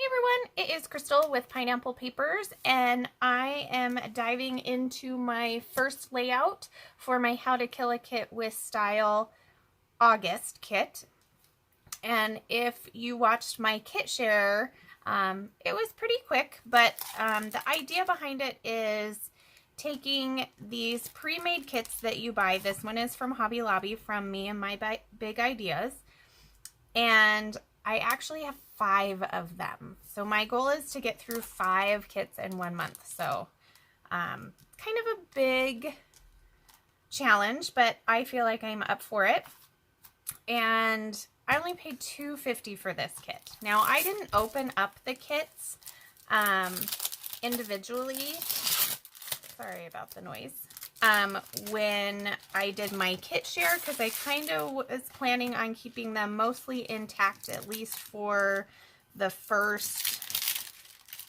Hey everyone, it is Crystal with Pineapple Papers, and I am diving into my first layout for my How to Kill a Kit with Style August kit. And if you watched my kit share, it was pretty quick, but the idea behind it is taking these pre-made kits that you buy. This one is from Hobby Lobby from me and my big ideas. And I actually have 5 of them. So my goal is to get through 5 kits in 1 month. So kind of a big challenge, but I feel like I'm up for it. And I only paid $2.50 for this kit. Now I didn't open up the kits individually. Sorry about the noise. When I did my kit share, because I kind of was planning on keeping them mostly intact, at least for the first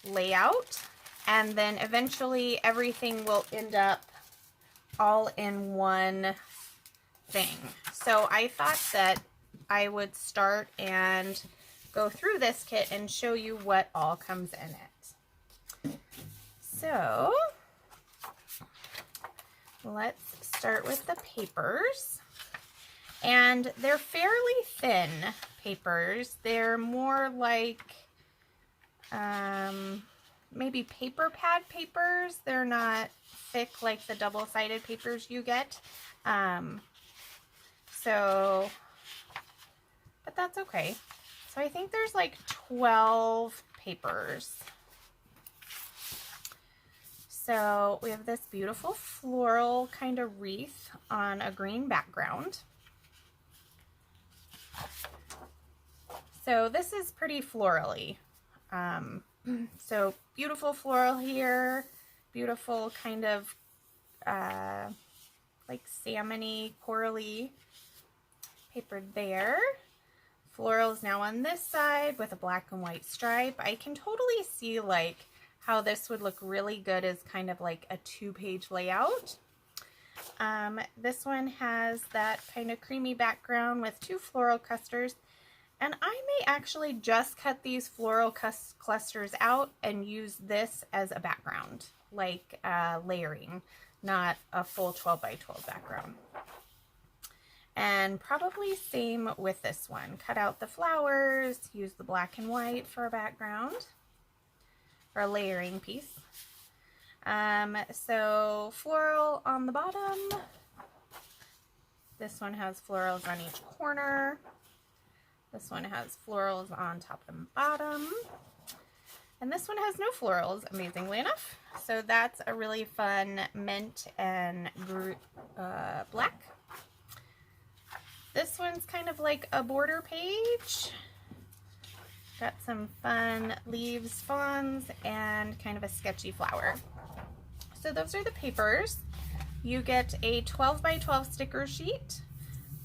layout, and then eventually everything will end up all in one thing. So I thought that I would start and go through this kit and show you what all comes in it. So let's start with the papers. And they're fairly thin papers. They're more like maybe paper pad papers. They're not thick like the double-sided papers you get. But that's okay. So I think there's like 12 papers. So we have this beautiful floral kind of wreath on a green background. So this is pretty florally. So beautiful floral here, beautiful kind of like salmon-y, corally paper there. Floral is now on this side with a black and white stripe. I can totally see like how this would look really good as kind of like a 2-page layout. This one has that kind of creamy background with 2 floral clusters, and I may actually just cut these floral clusters out and use this as a background, like layering, not a full 12 by 12 background. And probably same with this one. Cut out the flowers, use the black and white for a background, or a layering piece. So floral on the bottom. This one has florals on each corner. This one has florals on top and bottom. And this one has no florals, amazingly enough. So that's a really fun mint and black. This one's kind of like a border page. Got some fun leaves, fawns, and kind of a sketchy flower. So those are the papers. You get a 12 by 12 sticker sheet.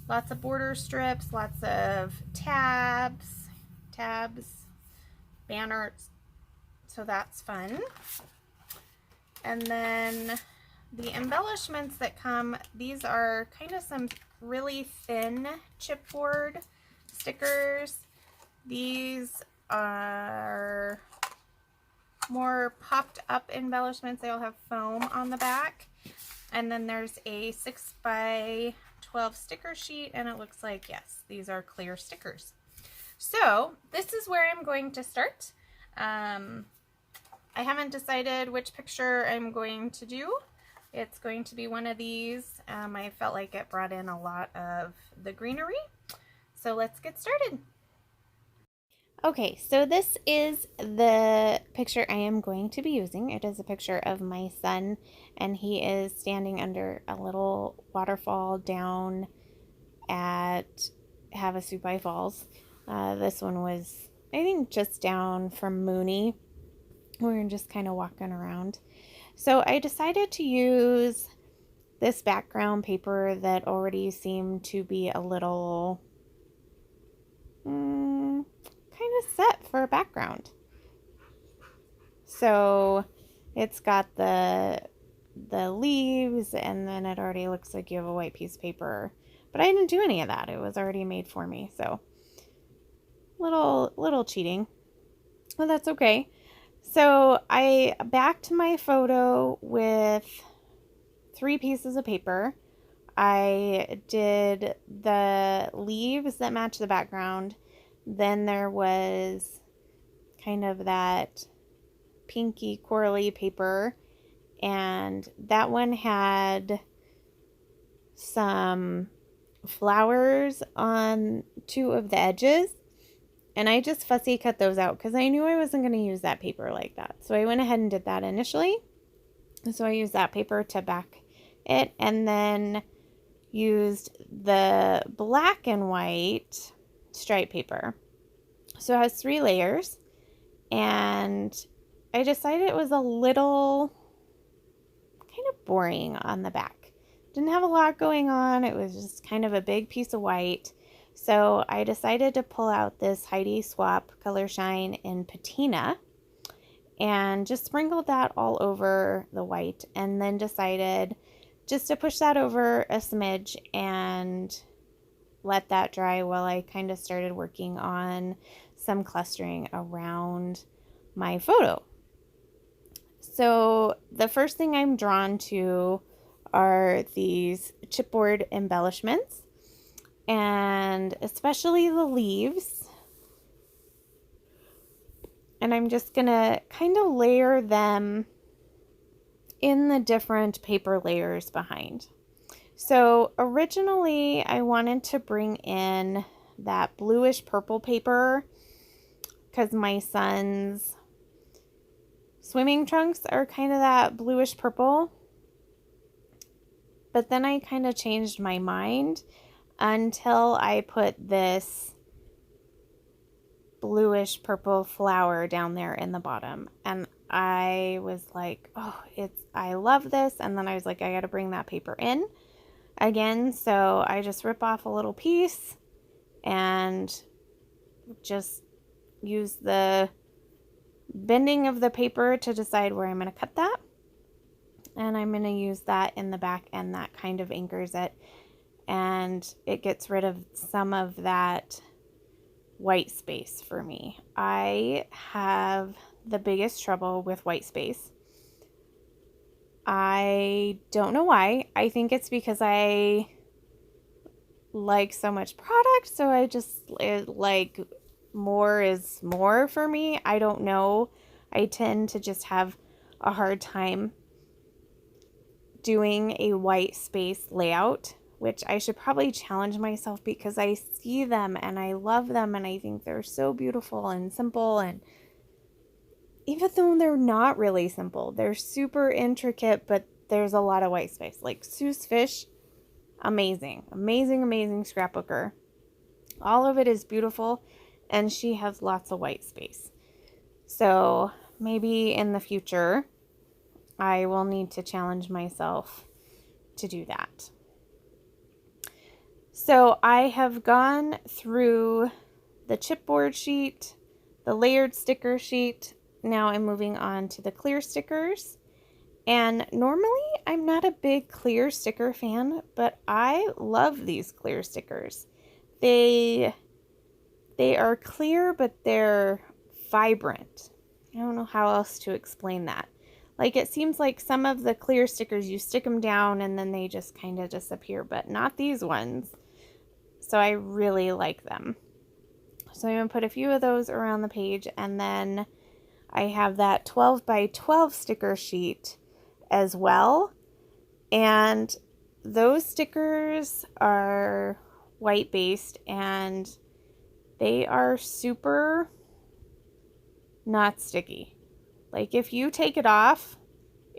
Lots of border strips, lots of tabs, banners. So that's fun. And then the embellishments that come, these are kind of some really thin chipboard stickers. These are more popped up embellishments. They all have foam on the back. And then there's a 6 by 12 sticker sheet, and it looks like, yes, these are clear stickers. So this is where I'm going to start. I haven't decided which picture I'm going to do. It's going to be one of these. I felt like it brought in a lot of the greenery. So let's get started. Okay, so this is the picture I am going to be using. It is a picture of my son, and he is standing under a little waterfall down at Havasupai Falls. This one was, I think, just down from Mooney. We were just kind of walking around. So I decided to use this background paper that already seemed to be a little kind of set for a background. So it's got the leaves, and then it already looks like you have a white piece of paper. But I didn't do any of that. It was already made for me. So little cheating. Well, that's okay. So I backed my photo with 3 pieces of paper. I did the leaves that match the background. Then there was kind of that pinky corally paper, and that one had some flowers on 2 of the edges, and I just fussy cut those out because I knew I wasn't going to use that paper like that. So I went ahead and did that initially. So I used that paper to back it, and then used the black and white stripe paper. So it has 3 layers, and I decided it was a little kind of boring on the back. Didn't have a lot going on. It was just kind of a big piece of white. So I decided to pull out this Heidi Swapp Color Shine in Patina and just sprinkled that all over the white, and then decided just to push that over a smidge and let that dry while I kind of started working on some clustering around my photo. So the first thing I'm drawn to are these chipboard embellishments, and especially the leaves. And I'm just gonna kind of layer them in the different paper layers behind. So originally I wanted to bring in that bluish purple paper because my son's swimming trunks are kind of that bluish purple. But then I kind of changed my mind until I put this bluish purple flower down there in the bottom. And I was like, oh, I love this. And then I was like, I got to bring that paper in again. So I just rip off a little piece and just use the bending of the paper to decide where I'm going to cut that. And I'm going to use that in the back, and that kind of anchors it. And it gets rid of some of that white space for me. I have the biggest trouble with white space. I don't know why. I think it's because I like so much product, so I just like more is more for me. I don't know. I tend to just have a hard time doing a white space layout, which I should probably challenge myself because I see them and I love them and I think they're so beautiful and simple, and even though they're not really simple, they're super intricate, but there's a lot of white space. Like Sue's Fish, amazing, amazing, amazing scrapbooker. All of it is beautiful, and she has lots of white space. So maybe in the future, I will need to challenge myself to do that. So I have gone through the chipboard sheet, the layered sticker sheet. Now I'm moving on to the clear stickers. And normally I'm not a big clear sticker fan, but I love these clear stickers. They are clear, but they're vibrant. I don't know how else to explain that. Like, it seems like some of the clear stickers, you stick them down and then they just kind of disappear, but not these ones. So I really like them. So I'm going to put a few of those around the page, and then I have that 12 by 12 sticker sheet as well. And those stickers are white based, and they are super not sticky. Like, if you take it off,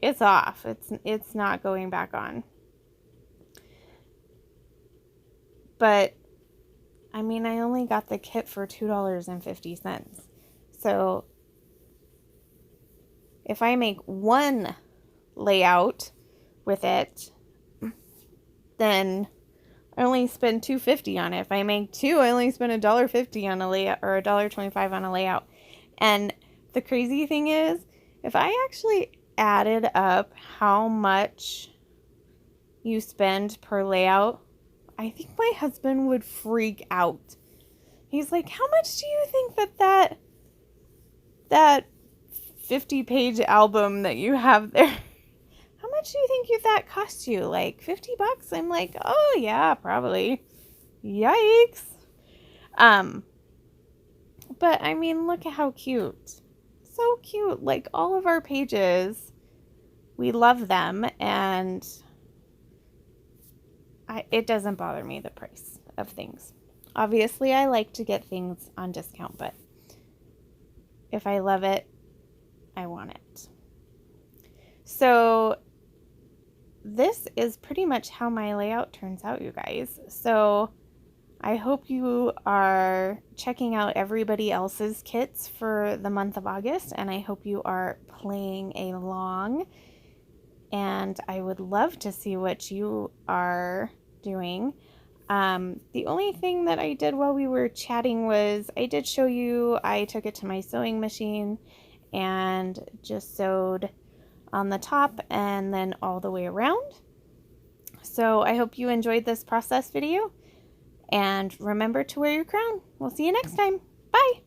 it's off. It's not going back on. But I mean, I only got the kit for $2.50. So if I make one layout with it, then I only spend $2.50 on it. If I make 2, I only spend $1.50 on a layout, or $1.25 on a layout. And the crazy thing is, if I actually added up how much you spend per layout, I think my husband would freak out. He's like, how much do you think that that 50-page album that you have there, how much do you think that cost you? Like $50? I'm like, oh yeah, probably. Yikes. But I mean, look at how cute. So cute. Like all of our pages, we love them, and it doesn't bother me, the price of things. Obviously, I like to get things on discount, but if I love it, I want it. So this is pretty much how my layout turns out, you guys. So I hope you are checking out everybody else's kits for the month of August, and I hope you are playing along. And I would love to see what you are doing. The only thing that I did while we were chatting was I did show you, I took it to my sewing machine and just sewed on the top and then all the way around. So I hope you enjoyed this process video, and remember to wear your crown. We'll see you next time. Bye.